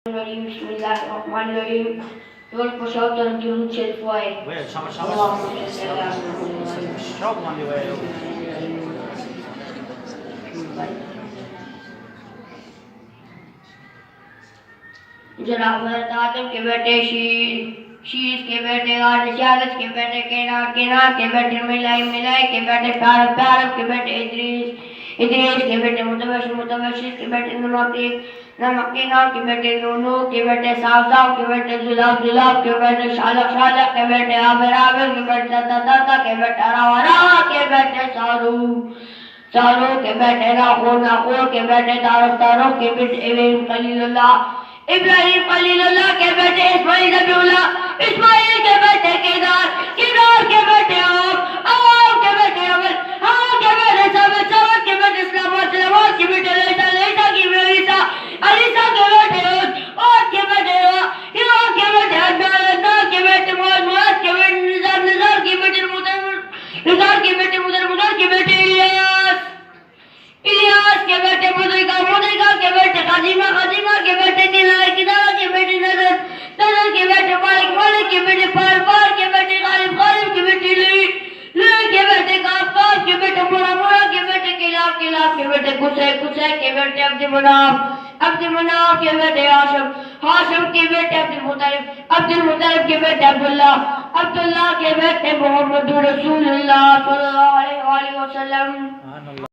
بسم اللہ الرحمن الرحیم. دول کو شوق درد درود شریف ہوئے. جناب حضرت آدم کے بیٹے شیش کے بیٹے شالس کے بیٹے کینار کے بیٹے ملائی کے بیٹے پیارب کے بیٹے ادریس کے بیٹے متبشر کے بیٹے نمکینار کے بیٹے نونو کے بیٹے صاف کے بیٹے زلاب کے بیٹے شالق کے بیٹے عابر کے بیٹے دادا کے بیٹے راوا کے بیٹے سارو کے بیٹے ناخور کے بیٹے تارو کے بیٹے ابراہیم خلیل اللہ کے بیٹے اسماعیل کے بیٹے کینار کے بیٹے عوام کے بیٹے عمل کے بیٹے ثابت کے بیٹے اسلام کے بیٹے علیہ کے بیٹے علیہ کے بیٹے اور کے بیٹے ہیرو کے بیٹے انبیاء کے بیٹے محمد کے بیٹے نظار کے بیٹے نظار کے بیٹے مدر کے بیٹے الیاس کے بیٹے مدرکہ کے بیٹے خزیمہ کے بیٹے کنارہ کے بیٹے نظر کے بیٹے مالک کے بیٹے پار کے بیٹے غالب کے بیٹے لے کے بیٹے کاف کے بیٹے مرا کے بیٹے کلاب کے بیٹے کسے کے بیٹے عبد مناف کے بیٹے ہاشم کے بیٹے عبد المطلب کے بیٹے عبداللہ کے بیٹے محمد رسول اللہ صلی اللہ علیہ وسلم.